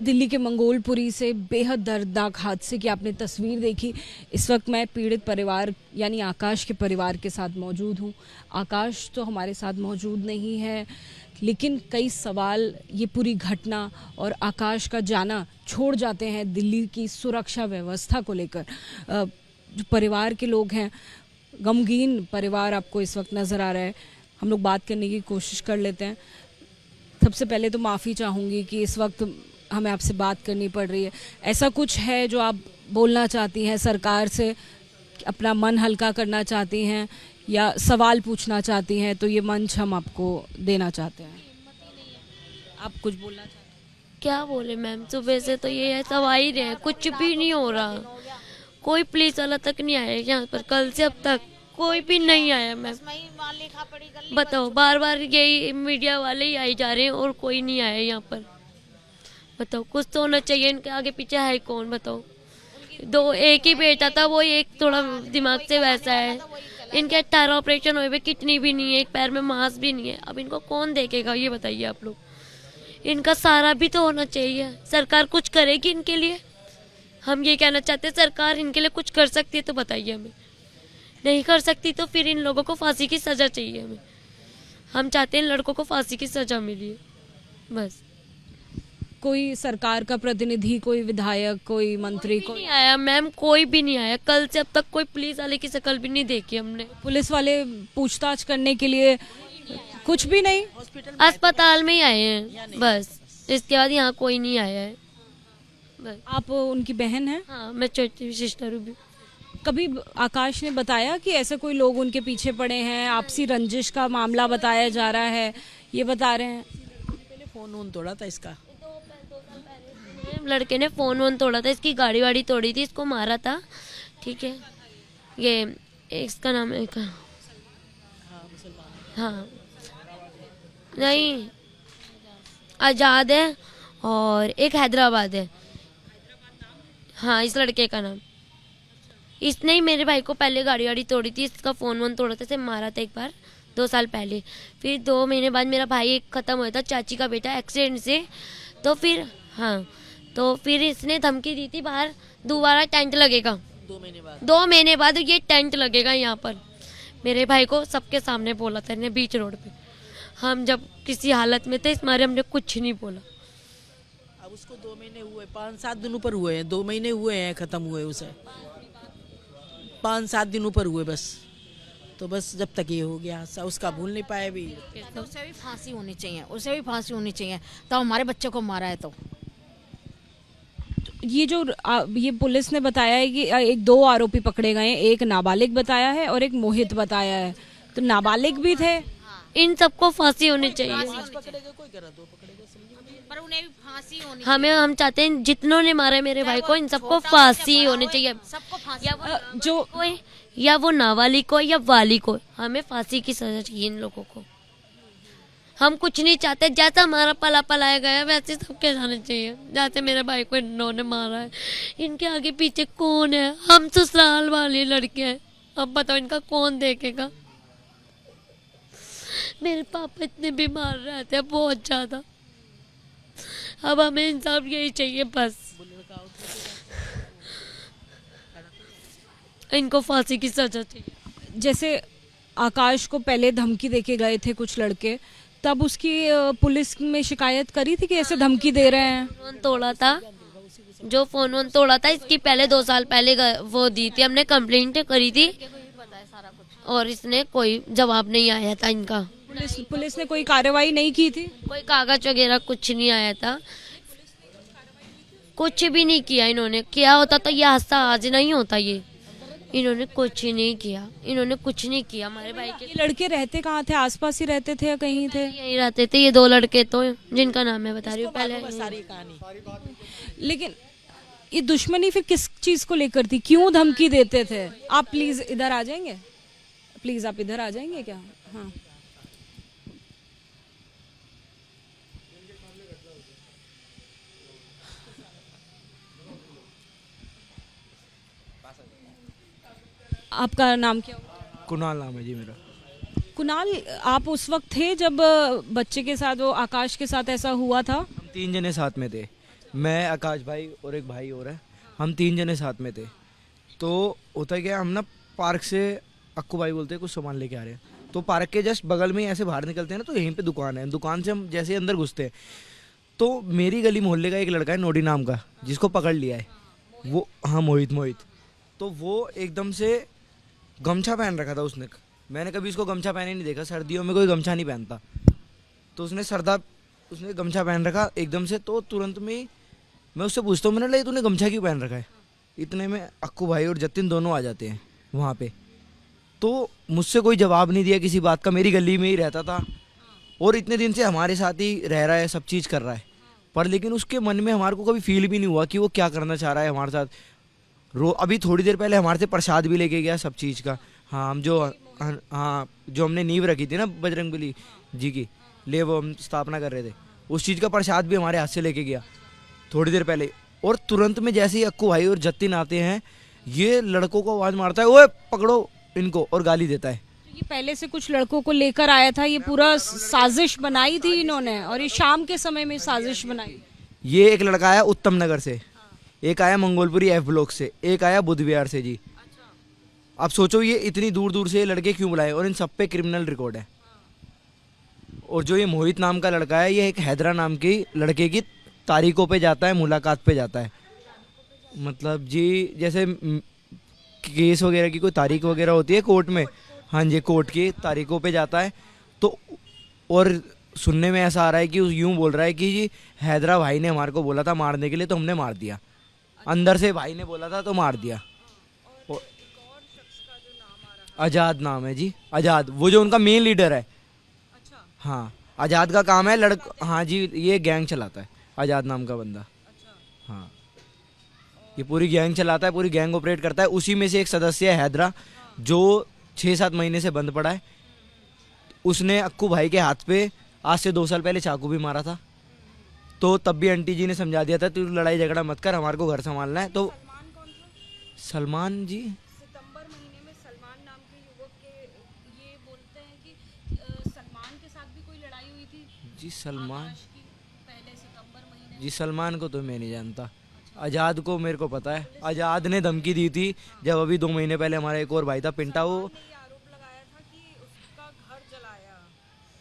दिल्ली के मंगोलपुरी से बेहद दर्दनाक हादसे की आपने तस्वीर देखी। इस वक्त मैं पीड़ित परिवार यानी आकाश के परिवार के साथ मौजूद हूँ। आकाश तो हमारे साथ मौजूद नहीं है, लेकिन कई सवाल ये पूरी घटना और आकाश का जाना छोड़ जाते हैं दिल्ली की सुरक्षा व्यवस्था को लेकर। जो परिवार के लोग हैं, गमगीन परिवार आपको इस वक्त नज़र आ रहा है। हम लोग बात करने की कोशिश कर लेते हैं। सबसे पहले तो माफ़ी चाहूँगी कि इस वक्त हमें आपसे बात करनी पड़ रही है। ऐसा कुछ है जो आप बोलना चाहती हैं सरकार से, अपना मन हल्का करना चाहती हैं या सवाल पूछना चाहती हैं, तो ये मंच हम आपको देना चाहते हैं। आप कुछ बोलना चाहते हैं? क्या बोले मैम, सुबह से तो ये सब आ ही रहे हैं, कुछ भी नहीं हो रहा। कोई पुलिस वाला तक नहीं आया यहाँ पर, कल से अब तक कोई भी नहीं आया मैम। बताओ, बार बार यही मीडिया वाले ही आई जा रहे हैं और कोई नहीं आया यहाँ पर। बताओ, कुछ तो होना चाहिए। इनके आगे पीछे है कौन? बताओ, एक ही बेटा था, वो एक थोड़ा दिमाग से वैसा है। इनके 18 ऑपरेशन हुए हुए, किडनी भी नहीं है, एक पैर में मांस भी नहीं है। अब इनको कौन देखेगा ये बताइए आप लोग। इनका सारा भी तो होना चाहिए। सरकार कुछ करेगी इनके लिए? हम ये कहना चाहते हैं, सरकार इनके लिए कुछ कर सकती है तो बताइए हमें। नहीं कर सकती तो फिर इन लोगों को फांसी की सजा चाहिए हमें। हम चाहते हैं इन लड़कों को फांसी की सजा मिली है बस। कोई सरकार का प्रतिनिधि, कोई विधायक, कोई मंत्री, कोई नहीं आया मैम, कोई भी नहीं आया। कल से अब तक कोई पुलिस वाले की शक्ल भी नहीं देखी हमने। पुलिस वाले पूछताछ करने के लिए कुछ भी नहीं? अस्पताल में ही आए हैं बस, इसके बाद यहाँ कोई नहीं आया है बस। आप उनकी बहन हैं? हाँ, मैं छोटी सिस्टर हूँ। कभी आकाश ने बताया कि ऐसे कोई लोग उनके पीछे पड़े हैं, आपसी रंजिश का मामला बताया जा रहा है, ये बता रहे हैं? पहले फोन तोड़ा था इसका। लड़के ने फोन तोड़ा था, इसकी गाड़ी वाड़ी तोड़ी थी, इसको मारा था। ठीक है, ये इसका नाम है हाँ नहीं, आजाद है और एक हैदराबाद है। हाँ, इस लड़के का नाम। इसने ही मेरे भाई को पहले गाड़ी वाड़ी तोड़ी थी, इसका फोन तोड़ा था, इसे मारा था एक बार 2 साल पहले। फिर 2 महीने बाद मेरा भाई ख़त्म हुआ था, चाची का बेटा एक्सीडेंट से। तो फिर हाँ, तो फिर इसने धमकी दी थी, बाहर दोबारा टेंट लगेगा 2 महीने बाद ये टेंट लगेगा यहाँ पर। मेरे भाई को सबके सामने बोला था इन्हें, बीच रोड पे। हम जब किसी हालत में थे, इस मारे हमने कुछ नहीं बोला। अब उसको 2 महीने हुए, 5-7 दिन ऊपर हुए हैं। 2 महीने हुए हैं खत्म हुए उसे, 5-7 दिन ऊपर हुए बस। तो बस जब तक ये हो गया उसका भूल नहीं पाए भी। तो उसे भी फांसी होनी चाहिए, उसे भी फांसी होनी चाहिए। तो हमारे बच्चों को मारा है तो ये जो ये पुलिस ने बताया है कि 2 आरोपी पकड़े गए हैं, एक नाबालिग बताया है और एक मोहित बताया है। तो नाबालिग भी थे। इन सबको फांसी होनी चाहिए। पर उन्हें भी फांसी होनी हम चाहते हैं जितनों ने मारा है मेरे भाई को, इन सबको फांसी होनी चाहिए। सबको फांसी। या वो नाबालिग को या वाली को, हमें फांसी की सजा चाहिए इन लोगों को। हम कुछ नहीं चाहते, जैसा हमारा पला पलाया गया वैसे सबके जाने चाहिए। जैसे मेरे भाई को इन्होंने मारा है, इनके आगे पीछे कौन है? हम ससुराल वाले लड़के हैं, अब बताओ इनका कौन देखेगा? मेरे पापा इतने बीमार रहते हैं, बहुत ज्यादा। अब हमें इंसाफ यही चाहिए बस। इनको फांसी की सजा चाहिए। जैसे आकाश को पहले धमकी देके गए थे कुछ लड़के, तब उसकी पुलिस में शिकायत करी थी कि ऐसे धमकी दे रहे हैं? फोन तोड़ा था, जो फोन तोड़ा था, इसकी पहले 2 साल पहले वो दी थी, हमने कंप्लेंट करी थी और इसने कोई जवाब नहीं आया था इनका। पुलिस ने कोई कार्रवाई नहीं की थी? कोई कागज वगैरह कुछ नहीं आया था, कुछ भी नहीं किया इन्होंने। किया होता तो ये हादसा आज नहीं होता। ये इन्होंने कुछ ही नहीं किया, इन्होंने कुछ नहीं किया हमारे भाई के। ये लड़के रहते कहाँ थे? आसपास ही रहते थे या कहीं थे? यहीं रहते थे ये 2 लड़के, तो जिनका नाम मैं बता रही हूँ पहले। सारी कहानी। लेकिन ये दुश्मनी फिर किस चीज को लेकर थी? क्यों धमकी देते थे? आप प्लीज इधर आ जाएंगे? प्लीज आप इधर आ जाएंगे क्या? हाँ, आपका नाम क्या हुआ? कुणाल नाम है जी मेरा। कुणाल, आप उस वक्त थे जब बच्चे के साथ, वो आकाश के साथ ऐसा हुआ था? हम 3 जने साथ में थे। मैं, आकाश भाई और एक भाई और है, हम 3 जने साथ में थे। तो होता क्या, हम ना पार्क से, अक्कू भाई बोलते हैं, कुछ सामान लेके आ रहे हैं, तो पार्क के जस्ट बगल में ही ऐसे बाहर निकलते हैं ना, तो यहीं पे दुकान है, दुकान से हम जैसे अंदर घुसते हैं तो मेरी गली मोहल्ले का एक लड़का है नोडी नाम का, जिसको पकड़ लिया है वो, हाँ मोहित। तो वो एकदम से गमछा पहन रखा था उसने, मैंने कभी उसको गमछा पहने नहीं देखा, सर्दियों में कोई गमछा नहीं पहनता, तो उसने गमछा पहन रखा एकदम से। तो तुरंत में ही मैं उससे पूछता हूँ, मैंने बोला तूने गमछा क्यों पहन रखा है? इतने में अक्कू भाई और जतिन दोनों आ जाते हैं वहाँ पे। तो मुझसे कोई जवाब नहीं दिया किसी बात का, मेरी गली में ही रहता था और इतने दिन से हमारे साथ ही रह रहा है, सब चीज़ कर रहा है, पर लेकिन उसके मन में हमारे को कभी फील भी नहीं हुआ कि वो क्या करना चाह रहा है हमारे साथ। अभी थोड़ी देर पहले हमारे से प्रसाद भी लेके गया सब चीज़ का। हाँ, हम जो हमने नींव रखी थी ना बजरंगबली जी की, वो हम स्थापना कर रहे थे, उस चीज़ का प्रसाद भी हमारे हाथ से लेके गया थोड़ी देर पहले। और तुरंत में जैसे ही अक्कू भाई और जतिन आते हैं, ये लड़कों को आवाज़ मारता है, ओए पकड़ो इनको, और गाली देता है। तो ये पहले से कुछ लड़कों को लेकर आया था, ये पूरा साजिश बनाई थी इन्होंने, और ये शाम के समय में साजिश बनाई। ये एक लड़का आया उत्तम नगर से, एक आया मंगोलपुरी F ब्लॉक से, एक आया बुध विहार से जी। अब सोचो ये इतनी दूर दूर से लड़के क्यों बुलाए, और इन सब पे क्रिमिनल रिकॉर्ड है। और जो ये मोहित नाम का लड़का है, ये एक हैदरा नाम की लड़के की तारीखों पे जाता है, मुलाकात पे जाता है, मतलब जी जैसे केस वगैरह की कोई तारीख वगैरह होती है कोर्ट में, हाँ जी, कोर्ट की तारीखों पे जाता है। तो और सुनने में ऐसा आ रहा है कि यूं बोल रहा है कि जी हैदरा भाई ने हमारे को बोला था मारने के लिए, तो हमने मार दिया, अंदर से भाई ने बोला था तो मार दिया। और आज़ाद नाम है जी, आज़ाद, वो जो उनका मेन लीडर है। हाँ, आज़ाद का काम है हाँ जी, ये गैंग चलाता है आज़ाद नाम का बंदा। हाँ, ये पूरी गैंग चलाता है, पूरी गैंग ऑपरेट करता है। उसी में से एक सदस्य है हैदरा, जो 6-7 महीने से बंद पड़ा है। उसने अक्कू भाई के हाथ पे आज से 2 साल पहले चाकू भी मारा था, तो तब भी आंटी जी ने समझा दिया था, तू लड़ाई झगड़ा मत कर, हमारे को घर संभालना है। तो सलमान जी, सितंबर महीने में सलमान नाम के युवक के ये बोलते हैं कि सलमान के साथ भी कोई लड़ाई हुई थी जी सलमान पहले सितंबर महीने। जी सलमान को तो मैं नहीं जानता, आज़ाद को मेरे को पता है। आज़ाद ने धमकी दी थी जब अभी 2 महीने पहले हमारा एक और भाई था पिंटा, वो आरोप लगाया था कि उसका घर जलाया,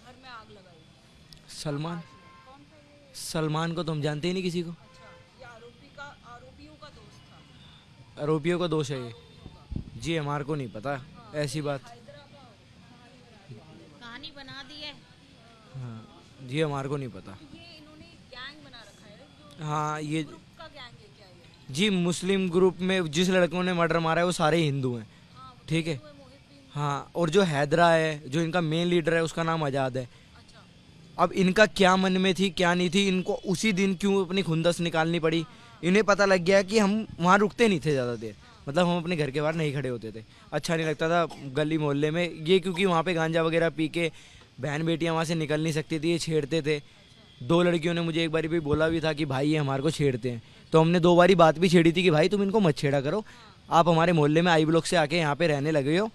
घर में आग लगाई। सलमान को तो हम जानते ही नहीं किसी को। ये आरोपियों का दोस्त था। आरोपियों का दोष है ये जी, हमारे को नहीं पता ऐसी बात। कहानी बना दी है। हाँ जी, हमारे को नहीं पता। ये इन्होंने गैंग बना रखा है, जो हाँ, ये का गैंग है क्या ये? जी मुस्लिम ग्रुप में जिस लड़कों ने मर्डर मारा है वो सारे हिंदू हैं, ठीक है। हाँ, और जो हैदरा है, जो इनका मेन लीडर है, उसका नाम आज़ाद है। अब इनका क्या मन में थी क्या नहीं थी, इनको उसी दिन क्यों अपनी खुंदस निकालनी पड़ी। इन्हें पता लग गया कि हम वहाँ रुकते नहीं थे ज़्यादा देर, मतलब हम अपने घर के बाहर नहीं खड़े होते थे, अच्छा नहीं लगता था गली मोहल्ले में ये, क्योंकि वहाँ पे गांजा वगैरह पी के बहन बेटियाँ वहाँ से निकल नहीं सकती थी, ये छेड़ते थे। 2 लड़कियों ने मुझे एक बारी भी बोला भी था कि भाई ये हमारे को छेड़ते हैं, तो हमने 2 बारी बात भी छेड़ी थी कि भाई तुम इनको मत छेड़ा करो, आप हमारे मोहल्ले में आई ब्लॉक से आके यहाँ पे रहने लगे हो,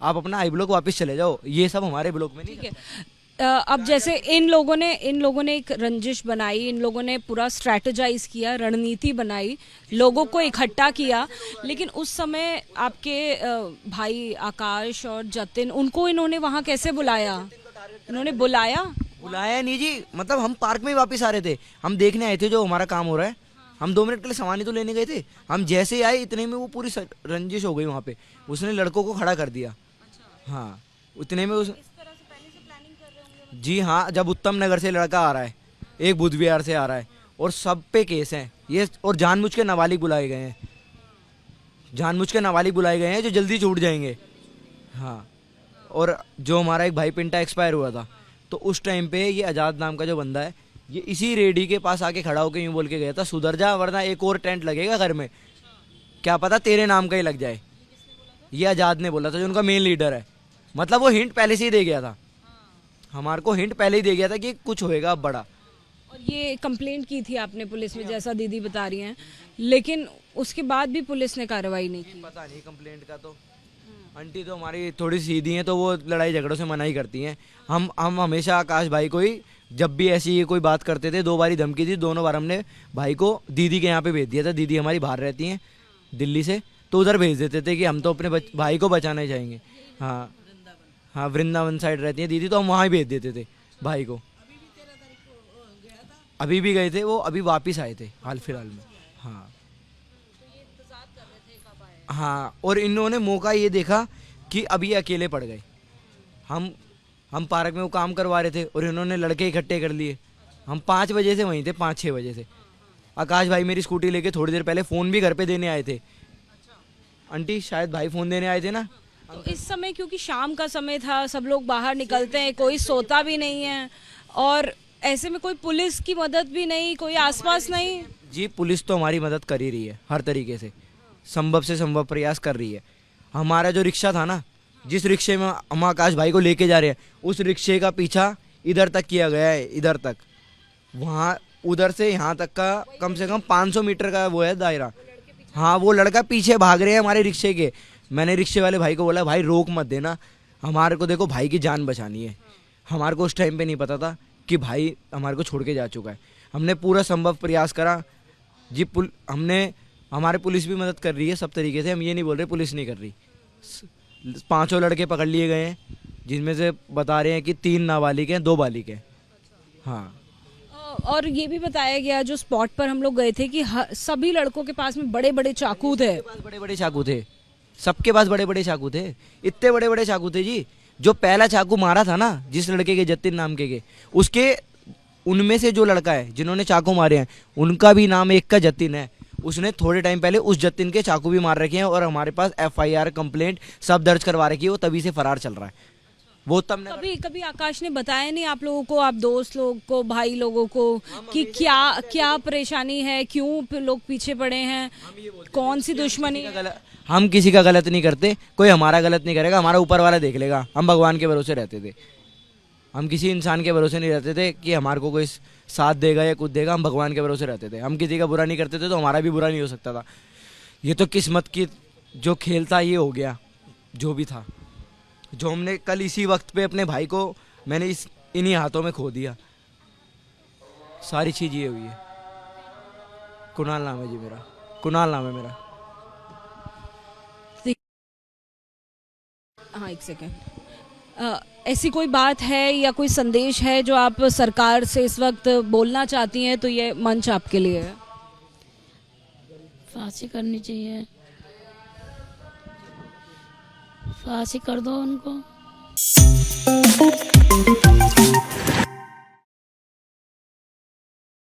आप अपना आई ब्लॉक वापस चले जाओ, ये सब हमारे ब्लॉक में नहीं। ठीक है। अब जैसे इन लोगों ने एक रंजिश बनाई, इन लोगों ने पूरा स्ट्रैटेजाइज किया, रणनीति बनाई, लोगों को इकट्ठा किया, लेकिन उस समय आपके भाई आकाश और जतिन, उनको इन्होंने वहाँ कैसे बुलाया? इन्होंने बुलाया नहीं जी, मतलब हम पार्क में ही वापस आ रहे थे, हम देखने आए थे जो हमारा काम हो रहा है, हम 2 मिनट के लिए सामान ही तो लेने गए थे। हम जैसे ही आए इतने में वो पूरी रंजिश हो गई वहाँ पे, उसने लड़कों को खड़ा कर दिया। हाँ, उतने में जी हाँ, जब उत्तम नगर से लड़का आ रहा है, एक बुध विहार से आ रहा है, और सब पे केस हैं ये, और जानबूझ के नाबालिग बुलाए गए हैं, जो जल्दी छूट जाएंगे। हाँ, और जो हमारा एक भाई पिंटा एक्सपायर हुआ था, तो उस टाइम पे ये आज़ाद नाम का जो बंदा है, ये इसी रेडी के पास आके खड़ा होकर यूँ बोल के गया था, सुधर जा वरना एक और टेंट लगेगा घर में, क्या पता तेरे नाम का ही लग जाए। ये आज़ाद ने बोला था, जो उनका मेन लीडर है, मतलब वो हिंट पहले से ही दे गया था, हमारे को हिंट पहले ही दे गया था कि कुछ होएगा अब बड़ा। और ये कंप्लेंट की थी आपने पुलिस में, जैसा दीदी बता रही हैं, लेकिन उसके बाद भी पुलिस ने कार्रवाई नहीं की। पता नहीं कंप्लेंट का तो, आंटी तो हमारी थोड़ी सीधी हैं, तो वो लड़ाई झगड़ों से मना ही करती हैं। हम हमेशा आकाश भाई को ही जब भी ऐसी ये कोई बात करते थे, 2 बारी धमकी दी, दोनों बार हमने भाई को दीदी के यहाँ पे भेज दिया था। दीदी हमारी बाहर रहती हैं दिल्ली से, तो उधर भेज देते थे कि हम तो अपने भाई को बचाना चाहेंगे। हाँ हाँ, वृंदावन साइड रहती है दीदी, तो हम वहाँ ही भेज देते थे भाई को। अभी भी गए थे वो, अभी वापस आए थे हाल फिलहाल में। हाँ हाँ, और इन्होंने मौका ये देखा कि अभी ये अकेले पड़ गए। हम पार्क में वो काम करवा रहे थे और इन्होंने लड़के इकट्ठे कर लिए। हम 5 बजे से वहीं थे, 5-6 बजे से। आकाश भाई मेरी स्कूटी लेके थोड़ी देर पहले फ़ोन भी घर पे देने आए थे। आंटी शायद भाई फ़ोन देने आए थे ना। तो इस समय क्योंकि शाम का समय था, सब लोग बाहर निकलते हैं, कोई सोता भी नहीं है, और ऐसे में कोई पुलिस की मदद भी नहीं, कोई आसपास नहीं। जी पुलिस तो हमारी मदद कर ही रही है, हर तरीके से संभव से संभव प्रयास कर रही है। हमारा जो रिक्शा था ना, जिस रिक्शे में हम आकाश भाई को लेके जा रहे हैं, उस रिक्शे का पीछा इधर तक किया गया है, इधर तक, वहाँ उधर से यहाँ तक का कम से कम 500 मीटर का वो है दायरा। हाँ, वो लड़का पीछे भाग रहे हैं हमारे रिक्शे के। मैंने रिक्शे वाले भाई को बोला, भाई रोक मत देना, हमारे को देखो भाई की जान बचानी है। हमारे को उस टाइम पे नहीं पता था कि भाई हमारे को छोड़ के जा चुका है। हमने पूरा संभव प्रयास करा जी। हमारे पुलिस भी मदद कर रही है सब तरीके से, हम ये नहीं बोल रहे पुलिस नहीं कर रही। 5 लड़के पकड़ लिए गए हैं, जिनमें से बता रहे हैं कि 3 नाबालिग हैं, 2 बालिग हैं। हाँ, और ये भी बताया गया जो स्पॉट पर हम लोग गए थे कि सभी लड़कों के पास में बड़े बड़े चाकू थे। बड़े बड़े चाकू थे, सबके पास बड़े बड़े चाकू थे, इतने बड़े बड़े चाकू थे जी। जो पहला चाकू मारा था ना जिस लड़के के, जतिन नाम के उसके, उनमें से जो लड़का है जिन्होंने चाकू मारे हैं, उनका भी नाम एक का जतिन है। उसने थोड़े टाइम पहले उस जतिन के चाकू भी मार रखे हैं, और हमारे पास FIR कंप्लेंट सब दर्ज करवा रखी है। वो तभी से फरार चल रहा है। वो तब कभी आकाश ने बताया नहीं आप लोगों को, आप दोस्त लोग को, भाई लोगों को, कि क्या परेशानी है, क्यों लोग पीछे पड़े हैं, कौन सी दुश्मनी है? हम किसी का गलत नहीं करते, कोई हमारा गलत नहीं करेगा, हमारा ऊपर वाला देख लेगा। हम भगवान के भरोसे रहते थे, हम किसी इंसान के भरोसे नहीं रहते थे कि हमारे को कोई साथ देगा या कुछ देगा। हम भगवान के भरोसे रहते थे। हम किसी का बुरा नहीं करते थे, तो हमारा भी बुरा नहीं हो सकता था। ये तो किस्मत की जो खेल था ये हो गया, जो भी था। जो हमने कल इसी वक्त पे अपने भाई को मैंने इन्हीं हाथों में खो दिया। सारी चीज़ ये हुई है। कुणाल नाम है जी मेरा, कुणाल नाम है मेरा। हाँ, एक सेकेंड। ऐसी कोई बात है या कोई संदेश है जो आप सरकार से इस वक्त बोलना चाहती हैं, तो ये मंच आपके लिए है। फांसी करनी चाहिए, फांसी कर दो उनको।